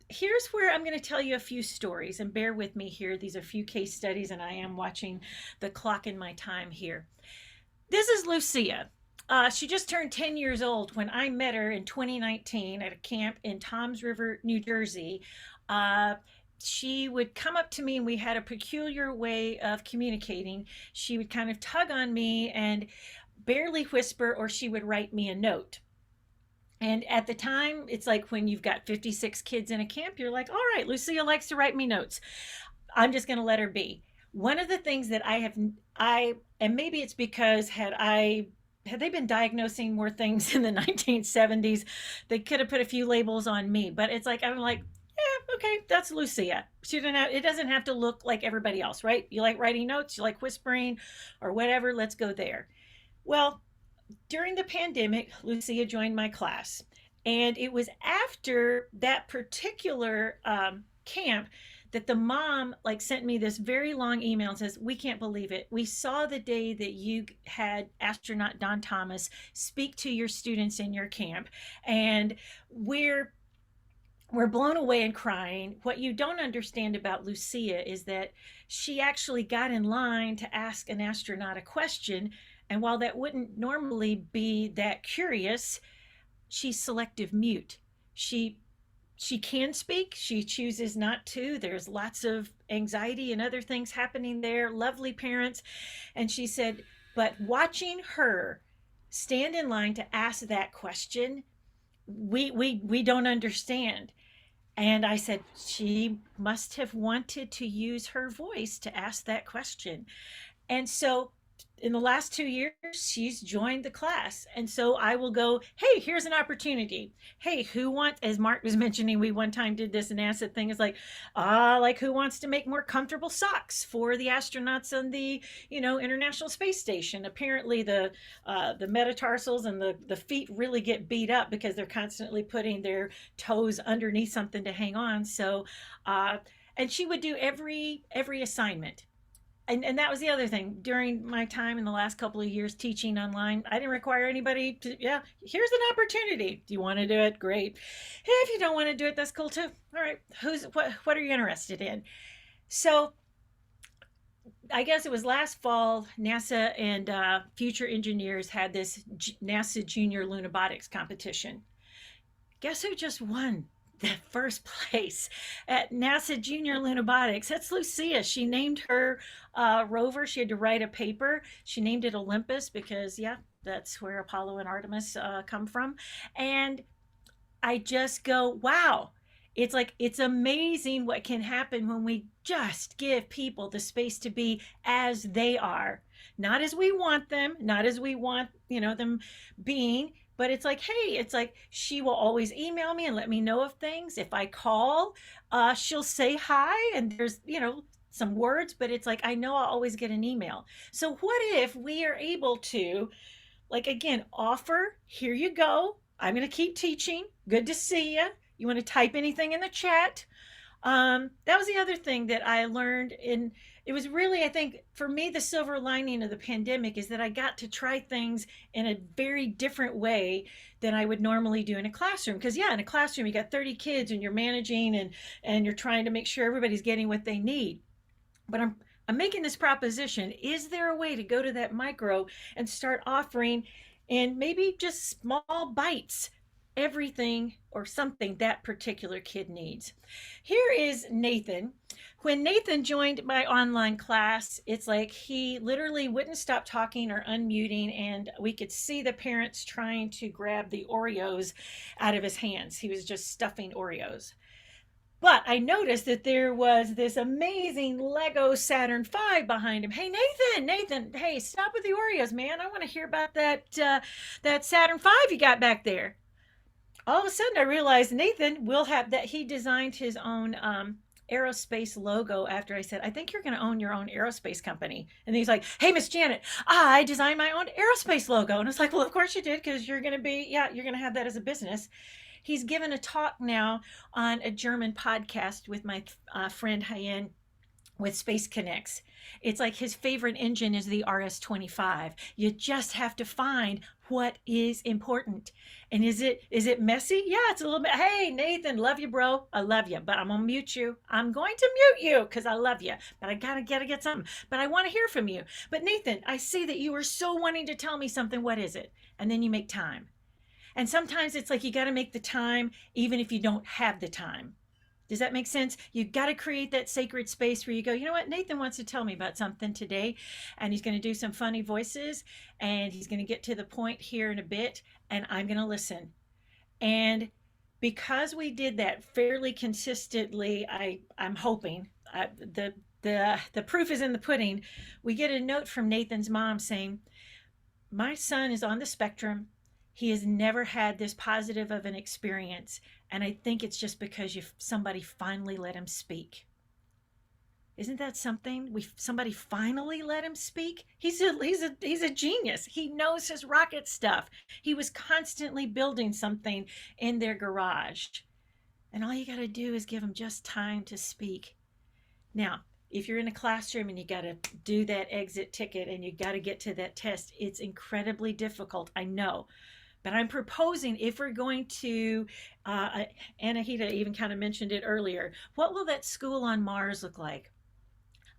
here's where I'm going to tell you a few stories, and bear with me here. These are a few case studies, and I am watching the clock in my time here. This is Lucia. She just turned 10 years old when I met her in 2019 at a camp in Toms River, New Jersey. She would come up to me, and we had a peculiar way of communicating. She would kind of tug on me and barely whisper, or she would write me a note. And at the time, it's like when you've got 56 kids in a camp, you're like, all right, Lucia likes to write me notes. I'm just going to let her be. One of the things that and maybe it's because had they been diagnosing more things in the 1970s, they could have put a few labels on me. But it's like, I'm like, yeah, okay, that's Lucia. It doesn't have to look like everybody else, right? You like writing notes, you like whispering or whatever, let's go there. Well, during the pandemic, Lucia joined my class. And it was after that particular camp that the mom sent me this very long email and says, we can't believe it. We saw the day that you had astronaut Don Thomas speak to your students in your camp, and we're blown away and crying. What you don't understand about Lucia is that she actually got in line to ask an astronaut a question. And while that wouldn't normally be that curious, she's selective mute. She can speak, she chooses not to. There's lots of anxiety and other things happening there, lovely parents. And she said, but watching her stand in line to ask that question, we don't understand. And I said, she must have wanted to use her voice to ask that question. And so in the last 2 years, she's joined the class. And so I will go, hey, here's an opportunity. Hey, who wants, as Mark was mentioning, we one time did this NASA thing, is like who wants to make more comfortable socks for the astronauts on the, International Space Station? Apparently the metatarsals and the feet really get beat up because they're constantly putting their toes underneath something to hang on. So, and she would do every assignment. And that was the other thing. During my time in the last couple of years teaching online, I didn't require anybody to, here's an opportunity. Do you want to do it? Great. If you don't want to do it, that's cool too. All right. What are you interested in? So I guess it was last fall, NASA and future engineers had this NASA Junior Lunabotics competition. Guess who just won the first place at NASA Junior Lunabotics? That's Lucia. She named her rover. She had to write a paper. She named it Olympus because, that's where Apollo and Artemis come from. And I just go, wow. It's amazing what can happen when we just give people the space to be as they are, not as we want them, not as we want, them being. But it's like, hey, she will always email me and let me know of things. If I call, she'll say hi, and there's, some words, but it's like, I know I'll always get an email. So what if we are able to, again, offer, here you go. I'm going to keep teaching. Good to see you. You want to type anything in the chat? That was the other thing that I learned it was really, I think, for me, the silver lining of the pandemic is that I got to try things in a very different way than I would normally do in a classroom. Because in a classroom, you got 30 kids and you're managing and you're trying to make sure everybody's getting what they need. But I'm making this proposition. Is there a way to go to that micro and start offering in maybe just small bites everything or something that particular kid needs? Here is Nathan. When Nathan joined my online class, it's like he literally wouldn't stop talking or unmuting, and we could see the parents trying to grab the Oreos out of his hands. He was just stuffing Oreos. But I noticed that there was this amazing Lego Saturn V behind him. Hey, Nathan, hey, stop with the Oreos, man. I want to hear about that Saturn V you got back there. All of a sudden, I realized Nathan will have that. He designed his own aerospace logo after I said, I think you're going to own your own aerospace company. And he's like, hey, Miss Janet, I designed my own aerospace logo. And it's like, well, of course you did, because you're going to have that as a business. He's given a talk now on a German podcast with my friend Hayen, with Space Connects. It's like his favorite engine is the RS-25. You just have to find what is important. And is it messy? Yeah, it's a little bit. Hey, Nathan, love you, bro. I love you, but I'm gonna mute you. I'm going to mute you because I love you, but I gotta get something. But I want to hear from you. But Nathan, I see that you are so wanting to tell me something. What is it? And then you make time. And sometimes it's like you got to make the time even if you don't have the time. Does that make sense? You got to create that sacred space where you go, you know what? Nathan wants to tell me about something today, and he's going to do some funny voices, and he's going to get to the point here in a bit, and I'm going to listen. And because we did that fairly consistently, I'm hoping the proof is in the pudding. We get a note from Nathan's mom saying, "My son is on the spectrum. He has never had this positive of an experience, and I think it's just because somebody finally let him speak." Isn't that something? Somebody finally let him speak. He's a genius. He knows his rocket stuff. He was constantly building something in their garage, and all you got to do is give him just time to speak. Now, if you're in a classroom and you got to do that exit ticket and you got to get to that test, it's incredibly difficult. I know. But I'm proposing, if we're going to, Anahita even kind of mentioned it earlier, what will that school on Mars look like?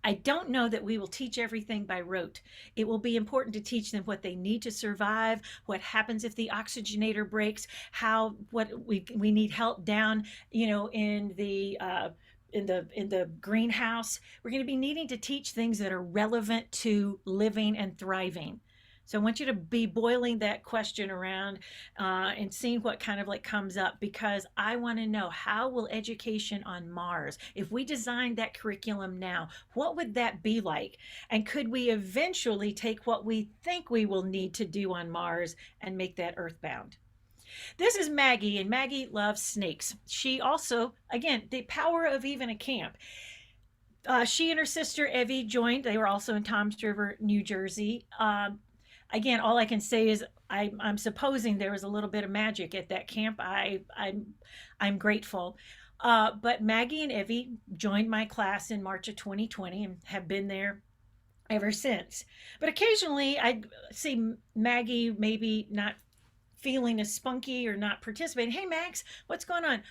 I don't know that we will teach everything by rote. It will be important to teach them what they need to survive, what happens if the oxygenator breaks, what we need help down, in the greenhouse. We're going to be needing to teach things that are relevant to living and thriving. So I want you to be boiling that question around and seeing what kind of comes up, because I want to know, how will education on Mars, if we designed that curriculum now, what would that be like? And could we eventually take what we think we will need to do on Mars and make that earthbound? This is Maggie, and Maggie loves snakes. She also, again, the power of even a camp. She and her sister Evie joined. They were also in Toms River, New Jersey. Again, all I can say is I'm supposing there was a little bit of magic at that camp. I'm grateful. But Maggie and Evie joined my class in March of 2020 and have been there ever since. But occasionally I see Maggie maybe not feeling as spunky or not participating. Hey, Max, what's going on?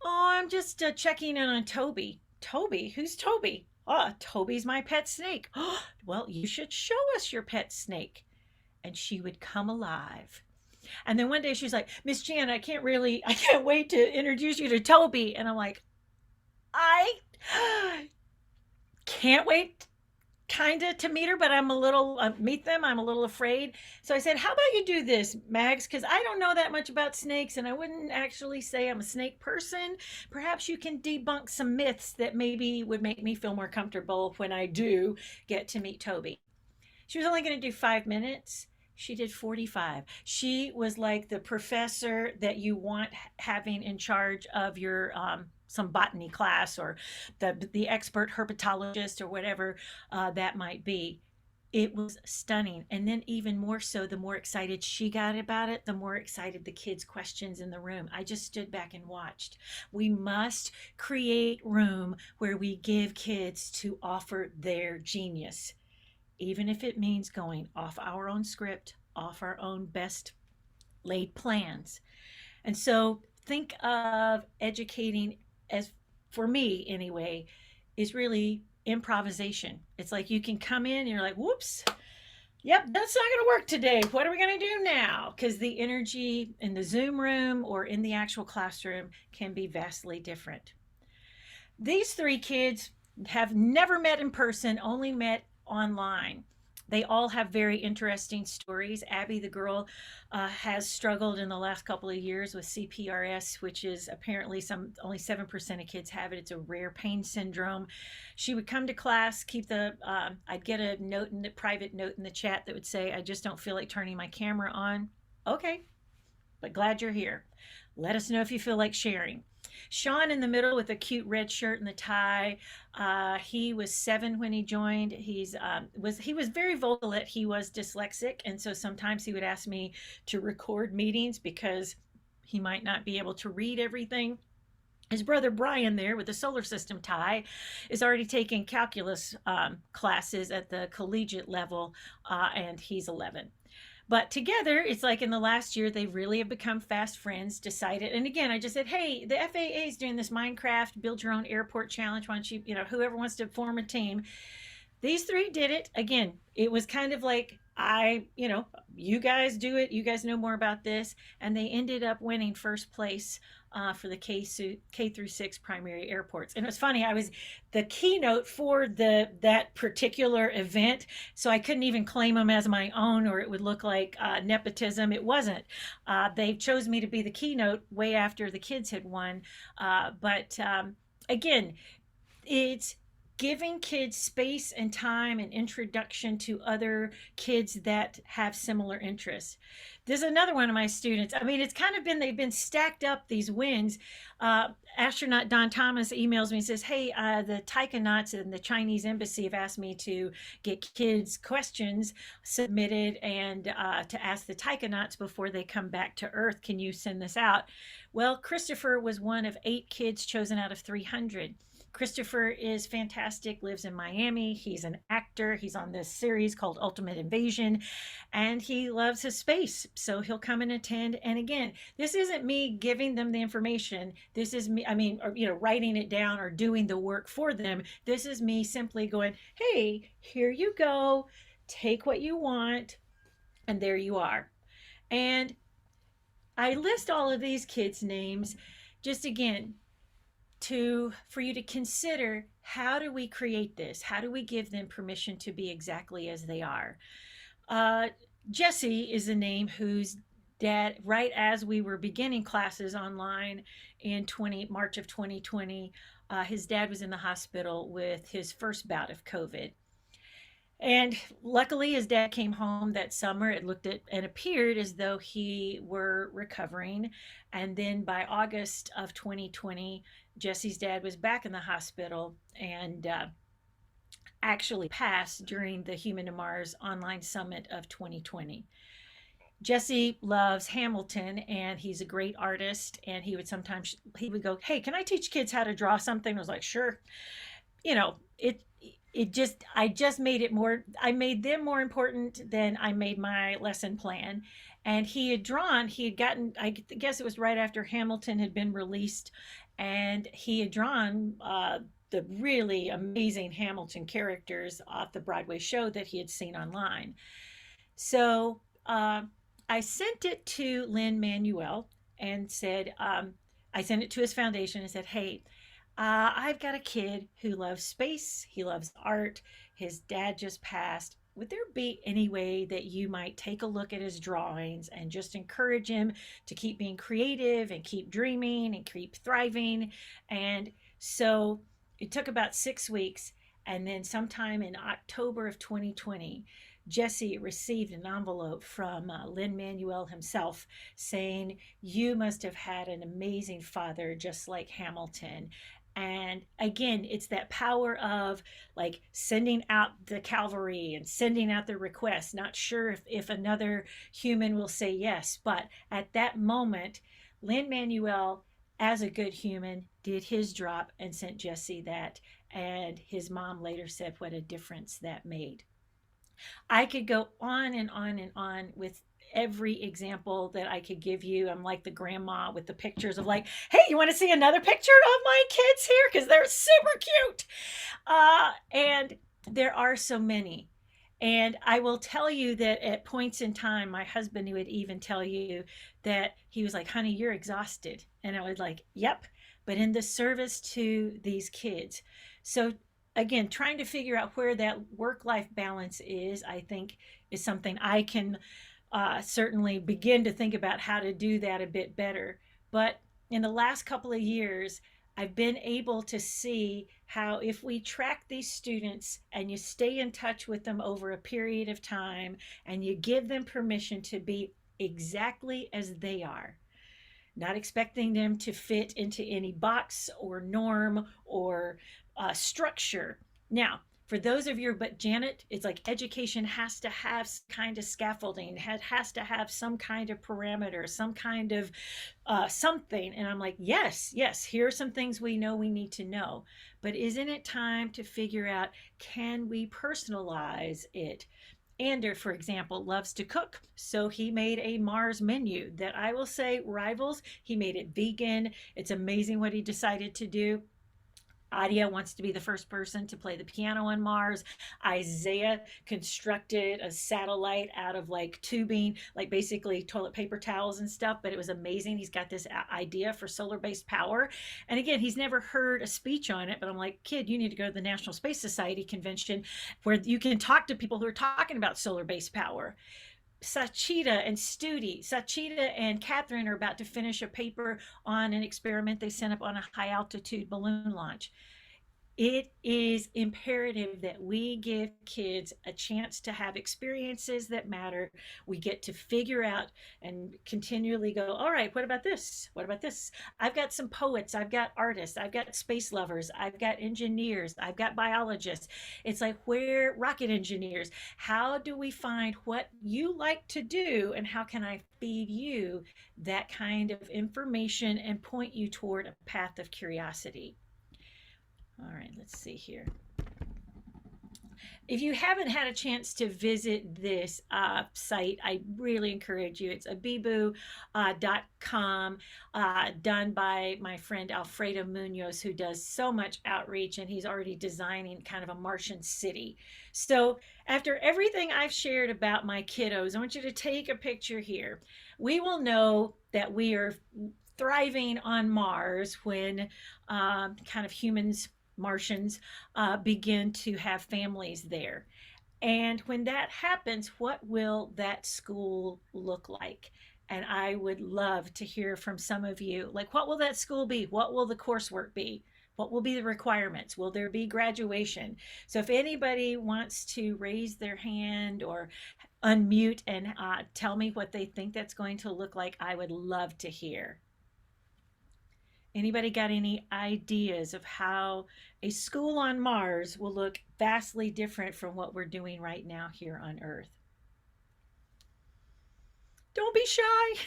Oh, I'm just checking in on Toby. Toby? Who's Toby? Oh, Toby's my pet snake. Oh, well, you should show us your pet snake. And she would come alive. And then one day she's like, "Miss Jan, I can't wait to introduce you to Toby." And I'm like, I can't wait to meet her, but I'm a little, meet them. I'm a little afraid. So I said, "How about you do this, Mags? Because I don't know that much about snakes, and I wouldn't actually say I'm a snake person. Perhaps you can debunk some myths that maybe would make me feel more comfortable when I do get to meet Toby." She was only going to do 5 minutes. She did 45. She was like the professor that you want having in charge of your some botany class, or the expert herpetologist, or whatever that might be. It was stunning. And then even more so, the more excited she got about it, the more excited the kids' questions in the room. I just stood back and watched. We must create room where we give kids to offer their genius, even if it means going off our own script, off our own best laid plans. And so think of educating, as for me anyway, is really improvisation. It's like you can come in and you're like, "Whoops, yep, that's not going to work today. What are we going to do now?" Because the energy in the Zoom room or in the actual classroom can be vastly different. These 3 kids have never met in person, only met online. They all have very interesting stories. Abby, the girl, has struggled in the last couple of years with CPRS, which is apparently only 7% of kids have it. It's a rare pain syndrome. She would come to class, I'd get a private note in the chat that would say, "I just don't feel like turning my camera on." Okay, but glad you're here. Let us know if you feel like sharing. Sean in the middle with a cute red shirt and the tie. He was 7 when he joined. He was very vocal that he was dyslexic, and so sometimes he would ask me to record meetings because he might not be able to read everything. His brother Brian, there with the solar system tie, is already taking calculus classes at the collegiate level, and he's 11. But together, it's like in the last year, they really have become fast friends, decided. And again, I just said, hey, the FAA is doing this Minecraft, build your own airport challenge. Why don't you, whoever wants to form a team. These three did it. Again, it was kind of like, you guys do it. You guys know more about this. And they ended up winning first place for the K through 6 primary airports. And it was funny, I was the keynote for that particular event, so I couldn't even claim them as my own, or it would look like nepotism. It wasn't. They chose me to be the keynote way after the kids had won. But again, it's giving kids space and time and introduction to other kids that have similar interests. There's another one of my students. I mean, it's kind of been, they've been stacked up, these wins. Astronaut Don Thomas emails me and says, hey, the taikonauts and the Chinese embassy have asked me to get kids questions submitted and to ask the taikonauts before they come back to Earth. Can you send this out? Well, Christopher was one of 8 kids chosen out of 300. Christopher is fantastic, lives in Miami. He's an actor. He's on this series called Ultimate Invasion, and he loves his space. So he'll come and attend. And again, this isn't me giving them the information. This is me, writing it down or doing the work for them. This is me simply going, hey, here you go. Take what you want. And there you are. And I list all of these kids' names just again, for you to consider, how do we create this? How do we give them permission to be exactly as they are? Jesse is a name whose dad, right as we were beginning classes online in March of 2020, his dad was in the hospital with his first bout of COVID. And luckily, his dad came home that summer. It looked at and appeared as though he were recovering. And then by August of 2020, Jesse's dad was back in the hospital and actually passed during the Human to Mars online summit of 2020. Jesse loves Hamilton, and he's a great artist. And he would go, hey, can I teach kids how to draw something? I was like, sure. I just made it more, I made them more important than I made my lesson plan. And he had gotten, I guess it was right after Hamilton had been released, and he had drawn the really amazing Hamilton characters off the Broadway show that he had seen online. So I sent it to Lin-Manuel and said, I sent it to his foundation and said, hey, I've got a kid who loves space. He loves art. His dad just passed. Would there be any way that you might take a look at his drawings and just encourage him to keep being creative and keep dreaming and keep thriving? And so it took about 6 weeks. And then sometime in October of 2020, Jesse received an envelope from Lin-Manuel himself saying, you must have had an amazing father just like Hamilton. And again, it's that power of like sending out the cavalry and sending out the request, not sure if another human will say yes. But at that moment, Lin-Manuel, as a good human, did his drop and sent Jesse that. And his mom later said what a difference that made. I could go on and on and on with every example that I could give you. I'm like the grandma with the pictures of like, hey, you want to see another picture of my kids here? Because they're super cute. And there are so many. And I will tell you that at points in time, my husband would even tell you that he was like, honey, you're exhausted. And I was like, yep. But in the service to these kids. So again, trying to figure out where that work-life balance is, I think, is something I can certainly begin to think about how to do that a bit better. But in the last couple of years, I've been able to see how if we track these students and you stay in touch with them over a period of time and you give them permission to be exactly as they are, not expecting them to fit into any box or norm or structure. Now, For those of you, but Janet, it's like education has to have some kind of scaffolding, has to have some kind of parameter, some kind of something. And I'm like, yes, yes, here are some things we know we need to know. But isn't it time to figure out, can we personalize it? Ander, for example, loves to cook. So he made a Mars menu that I will say rivals. He made it vegan. It's amazing what he decided to do. Adia wants to be the first person to play the piano on Mars. Isaiah constructed a satellite out of like tubing, like basically toilet paper towels and stuff, but it was amazing. He's got this idea for solar-based power. And again, he's never heard a speech on it, but I'm like, kid, you need to go to the National Space Society convention where you can talk to people who are talking about solar-based power. Sachita and Catherine are about to finish a paper on an experiment they sent up on a high altitude balloon launch. It is imperative that we give kids a chance to have experiences that matter. We get to figure out and continually go, all right, what about this? What about this? I've got some poets, I've got artists, I've got space lovers, I've got engineers, I've got biologists. It's like, where rocket engineers, how do we find what you like to do and how can I feed you that kind of information and point you toward a path of curiosity? All right, let's see here. If you haven't had a chance to visit this site, I really encourage you. It's abibu.com, done by my friend Alfredo Munoz, who does so much outreach, and he's already designing kind of a Martian city. So after everything I've shared about my kiddos, I want you to take a picture here. We will know that we are thriving on Mars when kind of humans, Martians, begin to have families there. And when that happens, what will that school look like? And I would love to hear from some of you, like, what will that school be? What will the coursework be? What will be the requirements? Will there be graduation? So if anybody wants to raise their hand or unmute and tell me what they think that's going to look like, I would love to hear. Anybody got any ideas of how a school on Mars will look vastly different from what we're doing right now here on Earth? Don't be shy.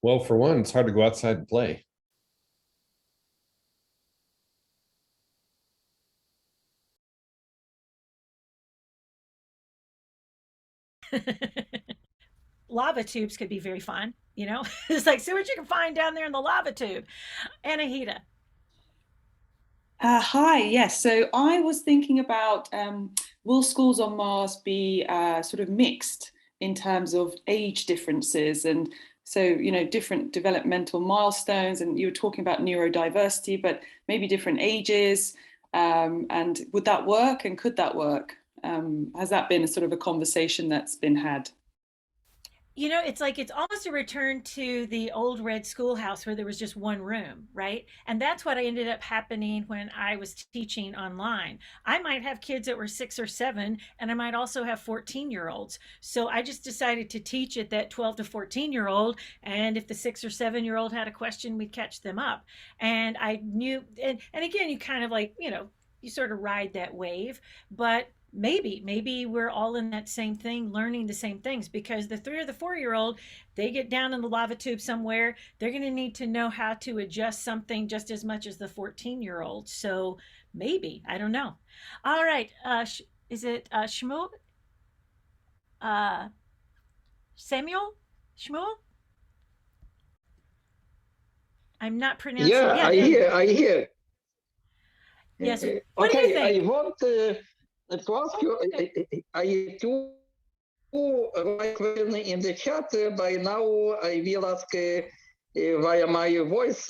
Well, for one, it's hard to go outside and play. Lava tubes could be very fun, you know? It's like, see what you can find down there in the lava tube. Anahita. Hi, yes. So I was thinking about will schools on Mars be sort of mixed in terms of age differences and so, you know, different developmental milestones, and you were talking about neurodiversity, but maybe different ages. And would that work and could that work? Has that been a sort of a conversation that's been had? You know, it's like it's almost a return to the old red schoolhouse where there was just one room, right? And that's what I ended up happening when I was teaching online. I might have kids that were 6 or 7, and I might also have 14-year-olds. So I just decided to teach at that 12 to 14-year-old. And if the 6 or 7-year-old had a question, we'd catch them up. And I knew, and again, you kind of like, you know, you sort of ride that wave, but maybe we're all in that same thing, learning the same things, because the 3 or the 4-year-old, they get down in the lava tube somewhere, they're going to need to know how to adjust something just as much as the 14-year-old. So maybe, I don't know. All right, is it Shmuel? Samuel? Shmuel? I'm not pronouncing. Yeah, I hear. Yes. What do you think? I want to ask you, I do write question in the chat. By now, I will ask via my voice.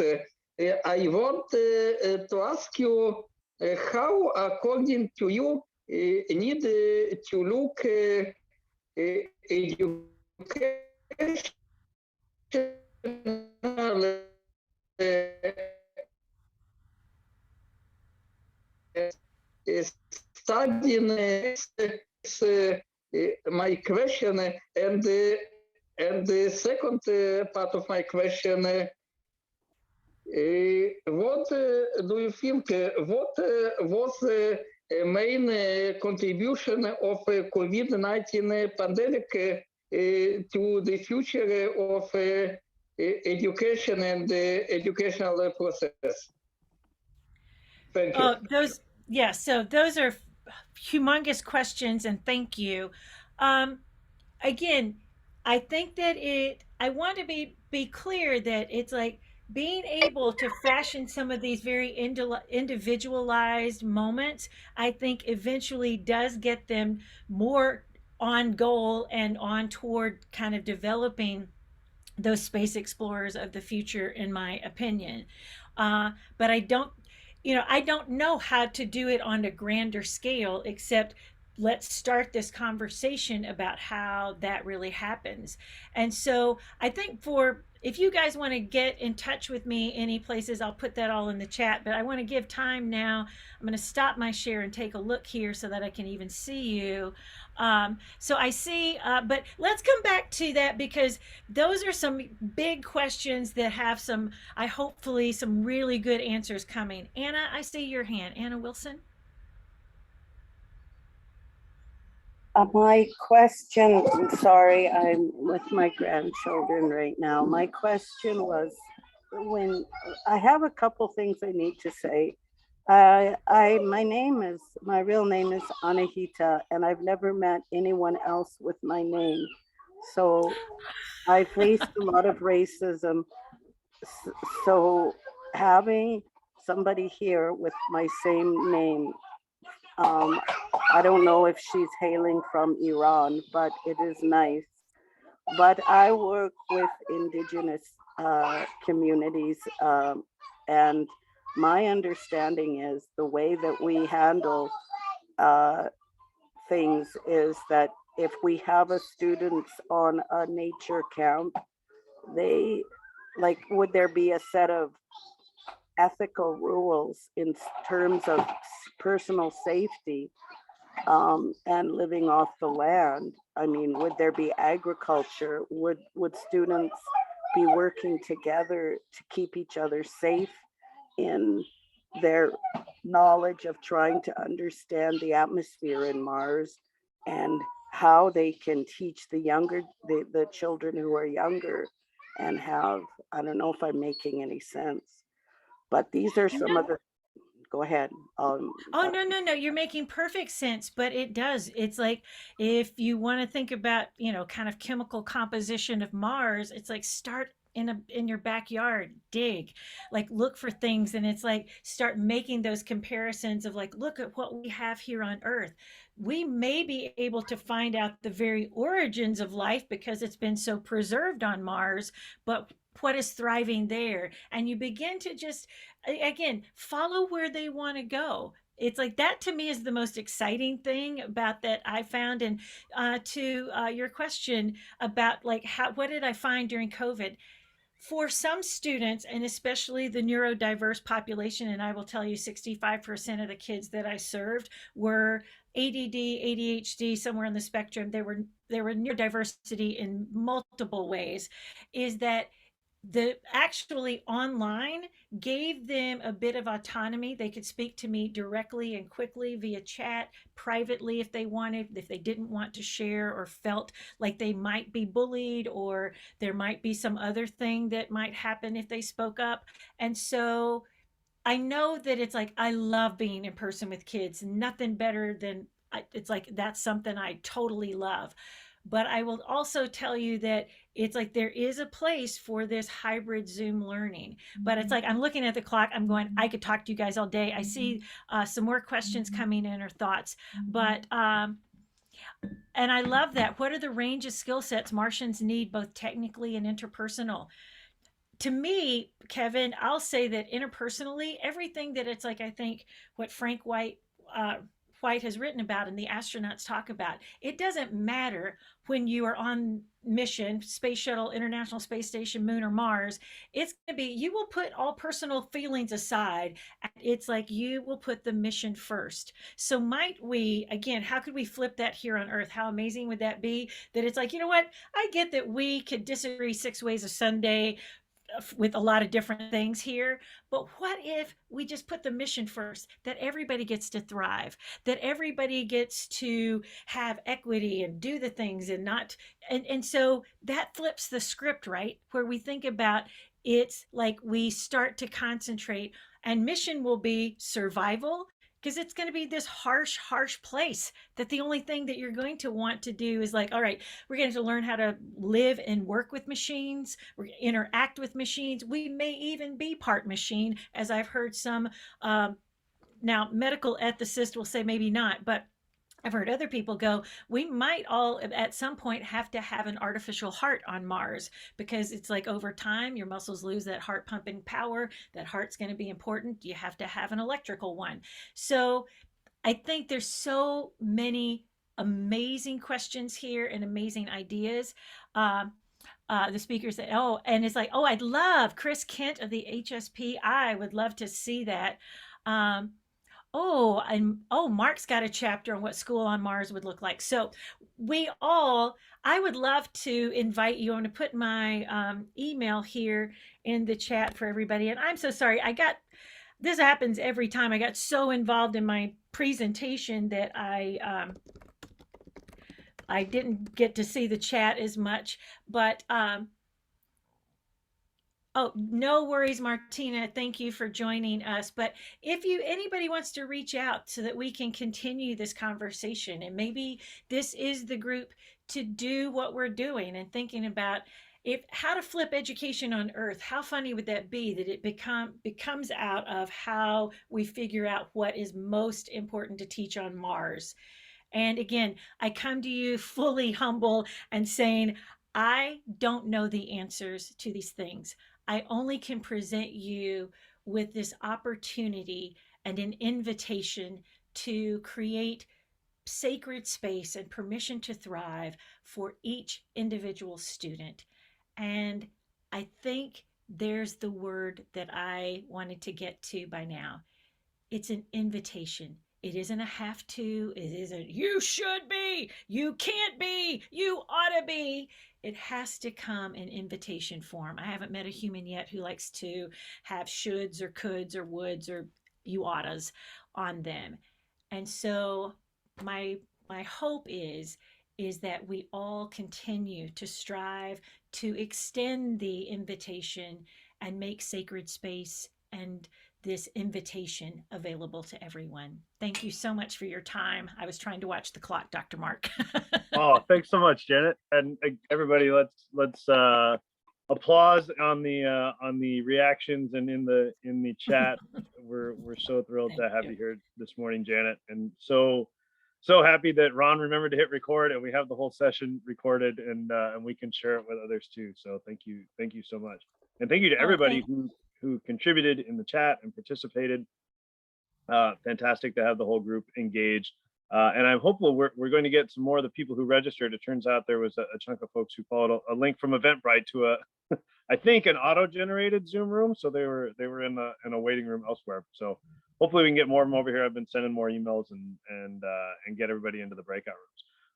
I want to ask you how, according to you, need to look educational studying my question, and the second part of my question, what do you think? What was main contribution of COVID-19 pandemic to the future of education and the educational process. Thank you. So those are humongous questions, and thank you. Again, I think that I want to be clear that it's like being able to fashion some of these very individualized moments, I think eventually does get them more on goal and on toward kind of developing those space explorers of the future, in my opinion. But I don't know how to do it on a grander scale, except let's start this conversation about how that really happens. And so I think if you guys want to get in touch with me any places, I'll put that all in the chat, but I want to give time now. I'm going to stop my share and take a look here so that I can even see you. So I see, but let's come back to that, because those are some big questions that have hopefully some really good answers coming. Anna, I see your hand. Anna Wilson. My question, sorry, I'm with my grandchildren right now. My question was, when I have a couple things I need to say. My real name is Anahita, and I've never met anyone else with my name. So I faced a lot of racism. So having somebody here with my same name, I don't know if she's hailing from Iran, but it is nice. But I work with indigenous communities, and my understanding is the way that we handle things is that if we have a student on a nature camp, would there be a set of ethical rules in terms of personal safety and living off the land? I mean, would there be agriculture? Would students be working together to keep each other safe in their knowledge of trying to understand the atmosphere in Mars, and how they can teach the children who are younger and have, I don't know if I'm making any sense, but these are some of the, go ahead. No, you're making perfect sense, but it does. It's like, if you want to think about, kind of chemical composition of Mars, it's like start in your backyard, dig, like look for things, and it's like start making those comparisons of like, look at what we have here on Earth. We may be able to find out the very origins of life because it's been so preserved on Mars, but what is thriving there? And you begin to just, again, follow where they want to go. It's like that, to me, is the most exciting thing about that I found. And to your question about like what did I find during COVID? For some students, and especially the neurodiverse population, and I will tell you 65% of the kids that I served were ADD, ADHD, somewhere on the spectrum. There were neurodiversity in multiple ways, is that the actually online gave them a bit of autonomy. They could speak to me directly and quickly via chat, privately if they wanted, if they didn't want to share or felt like they might be bullied or there might be some other thing that might happen if they spoke up. And so I know that it's like, I love being in person with kids. Nothing better than, it's like, that's something I totally love. But I will also tell you that it's like there is a place for this hybrid Zoom learning. But it's like, I'm looking at the clock, I'm going, I could talk to you guys all day. I see some more questions coming in or thoughts. But, and I love that. What are the range of skill sets Martians need, both technically and interpersonal? To me, Kevin, I'll say that interpersonally, everything that it's like, I think what Frank White has written about and the astronauts talk about, it doesn't matter when you are on mission, space shuttle, International Space Station, Moon, or Mars. It's going to be, you will put all personal feelings aside. It's like you will put the mission first. So might we, again, how could we flip that here on Earth? How amazing would that be? That it's like, you know what? I get that we could disagree 6 ways of Sunday, with a lot of different things here. But what if we just put the mission first, that everybody gets to thrive, that everybody gets to have equity and do the things and not, and so that flips the script, right? Where we think about it's like we start to concentrate, and mission will be survival, because it's going to be this harsh place that the only thing that you're going to want to do is like, all right, we're going to learn how to live and work with machines, we're going to interact with machines, we may even be part machine, as I've heard some now medical ethicists will say maybe not, but I've heard other people go, we might all at some point have to have an artificial heart on Mars, because it's like over time your muscles lose that heart pumping power. That heart's going to be important. You have to have an electrical one. So I think there's so many amazing questions here and amazing ideas. The speaker said, oh, and it's like, oh, I'd love Chris Kent of the HSP. Would love to see that. Oh, and oh, Mark's got a chapter on what school on Mars would look like. So I would love to invite you. I'm going to put my email here in the chat for everybody. And I'm so sorry. This happens every time. I got so involved in my presentation that I didn't get to see the chat as much, but oh, no worries, Martina. Thank you for joining us. But if anybody wants to reach out so that we can continue this conversation, and maybe this is the group to do what we're doing and thinking about how to flip education on Earth. How funny would that be that it becomes out of how we figure out what is most important to teach on Mars. And again, I come to you fully humble and saying, I don't know the answers to these things. I only can present you with this opportunity and an invitation to create sacred space and permission to thrive for each individual student. And I think there's the word that I wanted to get to by now. It's an invitation. It isn't a have to. It isn't you should be, you can't be, you ought to be. It has to come in invitation form. I haven't met a human yet who likes to have shoulds or coulds or woulds or you oughtas on them. And so my hope is that we all continue to strive to extend the invitation and make sacred space and this invitation available to everyone. Thank you so much for your time. I was trying to watch the clock, Dr. Mark. Oh, thanks so much, Janet. And everybody, let's applause on the reactions and in the chat. We're so thrilled to have you here this morning, Janet, and so happy that Ron remembered to hit record and we have the whole session recorded, and we can share it with others too. So thank you so much, and thank you to everybody who contributed in the chat and participated. Fantastic to have the whole group engaged. And I'm hopeful we're going to get some more of the people who registered. It turns out there was a chunk of folks who followed a link from Eventbrite to I think an auto-generated Zoom room. So they were in a waiting room elsewhere. So hopefully we can get more of them over here. I've been sending more emails and get everybody into the breakout rooms.